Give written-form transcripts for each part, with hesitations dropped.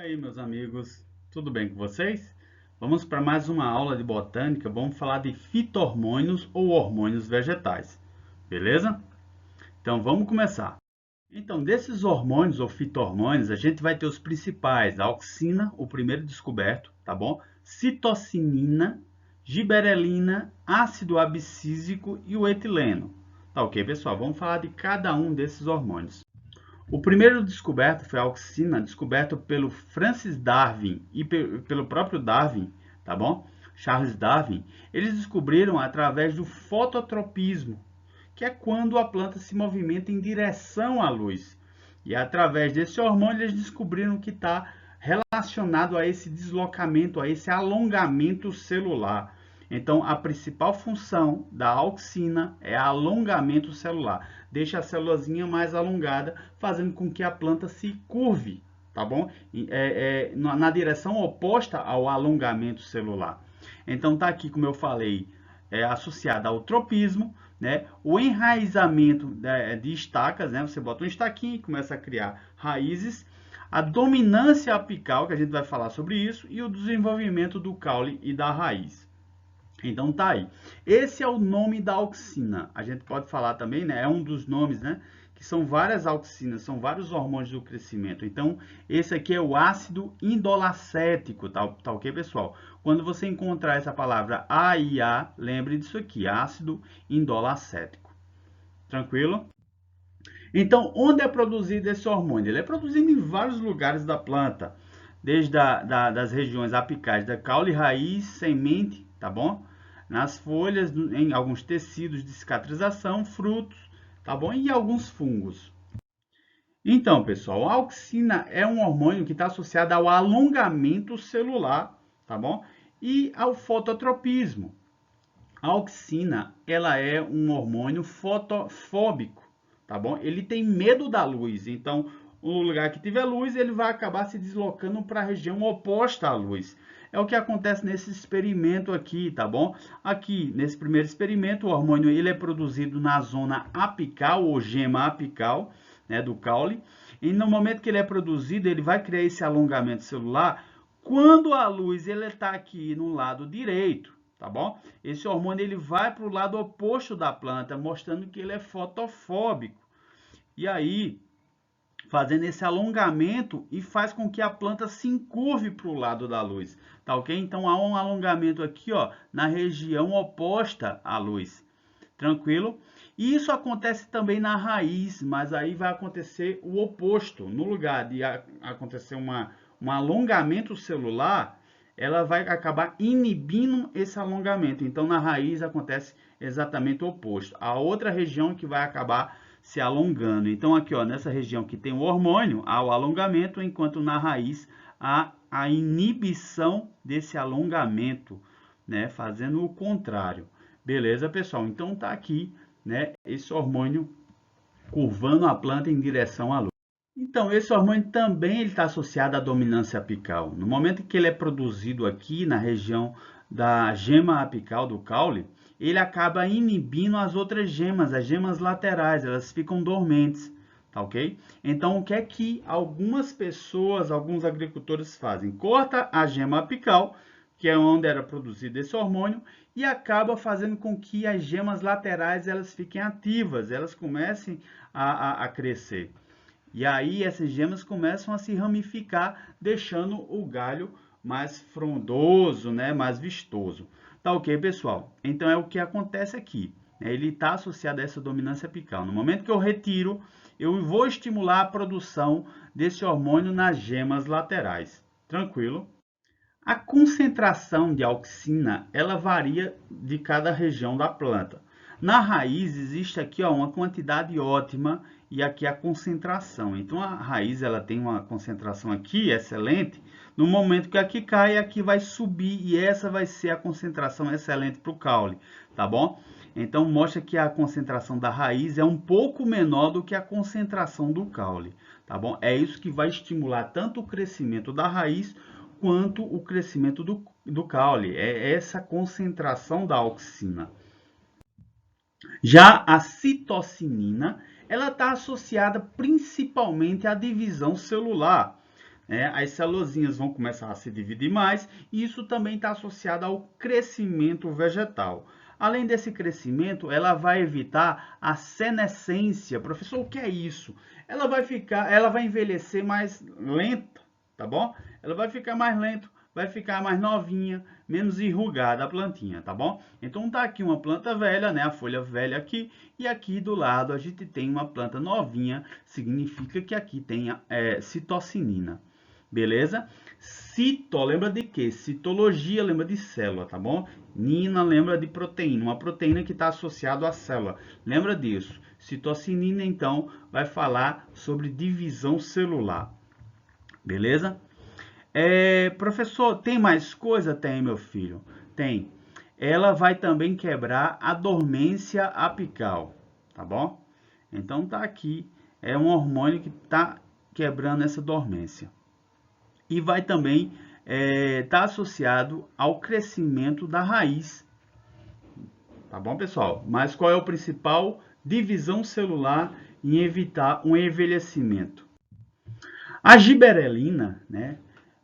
Aí, meus amigos, tudo bem com vocês? Vamos para mais uma aula de botânica. Vamos falar de fito-hormônios ou hormônios vegetais, beleza? Então, vamos começar. Então, desses hormônios ou fito-hormônios, a gente vai ter os principais: a auxina, o primeiro descoberto, tá bom? Citocinina, giberelina, ácido abscísico e o etileno. Tá ok, pessoal? Vamos falar de cada um desses hormônios. O primeiro descoberto foi a auxina, descoberto pelo Francis Darwin e pelo próprio Darwin, tá bom? Charles Darwin. Eles descobriram através do fototropismo, que é quando a planta se movimenta em direção à luz. E através desse hormônio eles descobriram que está relacionado a esse deslocamento, a esse alongamento celular. Então, a principal função da auxina é alongamento celular. Deixa a célulazinha mais alongada, fazendo com que a planta se curve, tá bom? Na direção oposta ao alongamento celular. Então, tá aqui, como eu falei, associada ao tropismo, né? O enraizamento de estacas, né? Você bota um estaquinho e começa a criar raízes. A dominância apical, que a gente vai falar sobre isso, e o desenvolvimento do caule e da raiz. Então tá aí. Esse é o nome da auxina. A gente pode falar também, né? É um dos nomes, né? Que são várias auxinas, são vários hormônios do crescimento. Então, esse aqui é o ácido indolacético, tá ok, pessoal? Quando você encontrar essa palavra AIA, lembre disso aqui, ácido indolacético. Tranquilo? Então, onde é produzido esse hormônio? Ele é produzido em vários lugares da planta, desde das regiões apicais da caule, raiz, semente, tá bom? Nas folhas, em alguns tecidos de cicatrização, frutos, tá bom? E alguns fungos. Então, pessoal, a auxina é um hormônio que está associado ao alongamento celular, tá bom? E ao fototropismo. A auxina, ela é um hormônio fotofóbico, tá bom? Ele tem medo da luz, então, o lugar que tiver luz, ele vai acabar se deslocando para a região oposta à luz. É o que acontece nesse experimento aqui, tá bom? Aqui, nesse primeiro experimento, o hormônio ele é produzido na zona apical ou gema apical, né, do caule. E no momento que ele é produzido, ele vai criar esse alongamento celular quando a luz ele está aqui no lado direito, tá bom? Esse hormônio ele vai para o lado oposto da planta, mostrando que ele é fotofóbico. E aí, fazendo esse alongamento e faz com que a planta se encurve para o lado da luz, tá ok? Então há um alongamento aqui, ó, na região oposta à luz, tranquilo? E isso acontece também na raiz, mas aí vai acontecer o oposto. No lugar de acontecer um alongamento celular, ela vai acabar inibindo esse alongamento. Então, na raiz acontece exatamente o oposto. A outra região que vai acabar se alongando. Então, aqui, ó, nessa região que tem o hormônio, há o alongamento, enquanto na raiz há a inibição desse alongamento, né? Fazendo o contrário. Beleza, pessoal? Então, tá aqui, né, esse hormônio curvando a planta em direção à luz. Então, esse hormônio também está associado à dominância apical. No momento que ele é produzido aqui na região da gema apical do caule, ele acaba inibindo as outras gemas, as gemas laterais, elas ficam dormentes, tá ok? Então, o que é que algumas pessoas, alguns agricultores fazem? Corta a gema apical, que é onde era produzido esse hormônio, e acaba fazendo com que as gemas laterais elas fiquem ativas, elas comecem a crescer. E aí essas gemas começam a se ramificar, deixando o galho mais frondoso, né, mais vistoso. Tá ok, pessoal? Então é o que acontece aqui. Ele está associado a essa dominância apical. No momento que eu retiro, eu vou estimular a produção desse hormônio nas gemas laterais. Tranquilo? A concentração de auxina, ela varia de cada região da planta. Na raiz existe aqui ó, uma quantidade ótima e aqui a concentração. Então a raiz ela tem uma concentração aqui excelente. No momento que aqui cai, aqui vai subir e essa vai ser a concentração excelente para o caule, tá bom? Então mostra que a concentração da raiz é um pouco menor do que a concentração do caule, tá bom? É isso que vai estimular tanto o crescimento da raiz quanto o crescimento do caule. É essa concentração da auxina. Já a citocinina, ela está associada principalmente à divisão celular. as celulosinhas vão começar a se dividir mais, e isso também está associado ao crescimento vegetal. Além desse crescimento, ela vai evitar a senescência. Professor, o que é isso? Ela vai envelhecer mais lenta, tá bom? Ela vai ficar mais lento, vai ficar mais novinha, menos enrugada a plantinha, tá bom? Então tá aqui uma planta velha, né? A folha velha aqui, e aqui do lado a gente tem uma planta novinha, significa que aqui tem citocinina, beleza? Cito, lembra de quê? Citologia lembra de célula, tá bom? Nina lembra de proteína, uma proteína que está associada à célula, lembra disso? Citocinina, então, vai falar sobre divisão celular, beleza? Professor, tem mais coisa? Tem, meu filho. Tem. Ela vai também quebrar a dormência apical, tá bom? Então tá aqui, é um hormônio que está quebrando essa dormência. E vai também estar associado ao crescimento da raiz, tá bom, pessoal? Mas qual é o principal? Divisão celular e evitar um envelhecimento. A giberelina, né?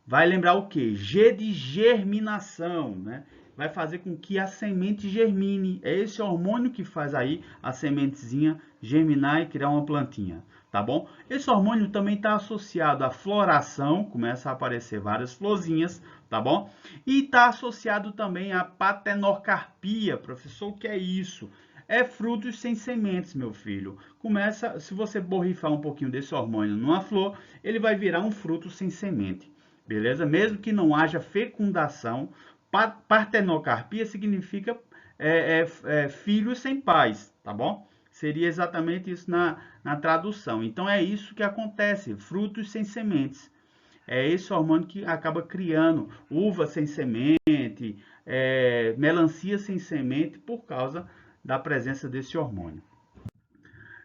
Vai lembrar o quê? G de germinação, né? Vai fazer com que a semente germine. É esse hormônio que faz aí a sementezinha germinar e criar uma plantinha, tá bom? Esse hormônio também está associado à floração, começa a aparecer várias florzinhas, tá bom? E está associado também à patenocarpia. Professor, o que é isso? É frutos sem sementes, meu filho. Começa, se você borrifar um pouquinho desse hormônio numa flor, ele vai virar um fruto sem semente. Beleza? Mesmo que não haja fecundação, partenocarpia significa filhos sem pais, tá bom? Seria exatamente isso na tradução. Então é isso que acontece, frutos sem sementes. É esse hormônio que acaba criando uva sem semente, melancia sem semente, por causa da presença desse hormônio.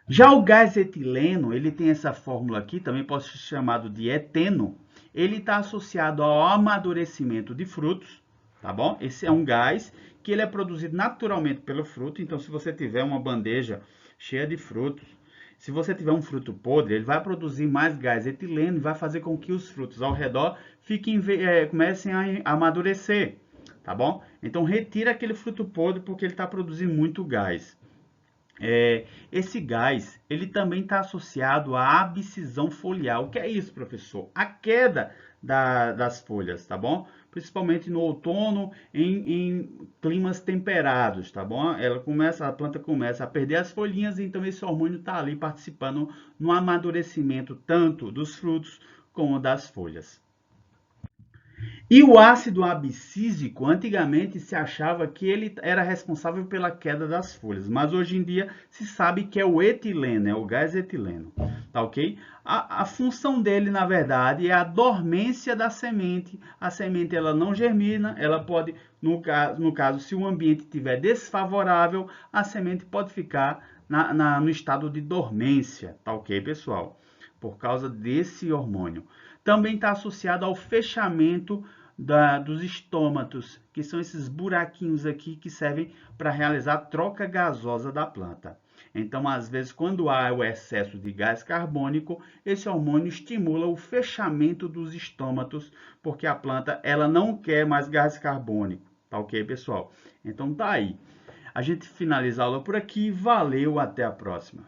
Já o gás etileno, ele tem essa fórmula aqui, também pode ser chamado de eteno. Ele está associado ao amadurecimento de frutos, tá bom? Esse é um gás que ele é produzido naturalmente pelo fruto. Então, se você tiver uma bandeja cheia de frutos, se você tiver um fruto podre, ele vai produzir mais gás etileno e vai fazer com que os frutos ao redor comecem a amadurecer, tá bom? Então, retira aquele fruto podre porque ele está produzindo muito gás. Esse gás, ele também está associado à abscisão foliar. O que é isso, professor? A queda das folhas, tá bom? Principalmente no outono, em climas temperados, tá bom? A planta começa a perder as folhinhas, então esse hormônio está ali participando no amadurecimento tanto dos frutos como das folhas. E o ácido abscísico, antigamente se achava que ele era responsável pela queda das folhas, mas hoje em dia se sabe que é o etileno, é o gás etileno, tá ok? A função dele, na verdade, é a dormência da semente. A semente ela não germina, ela pode, no caso, se o ambiente estiver desfavorável, a semente pode ficar no estado de dormência, tá ok, pessoal? Por causa desse hormônio. Também está associado ao fechamento dos estômatos, que são esses buraquinhos aqui que servem para realizar a troca gasosa da planta. Então, às vezes, quando há o excesso de gás carbônico, esse hormônio estimula o fechamento dos estômatos, porque a planta ela não quer mais gás carbônico. Tá ok, pessoal? Então, tá aí. A gente finaliza a aula por aqui. Valeu, até a próxima.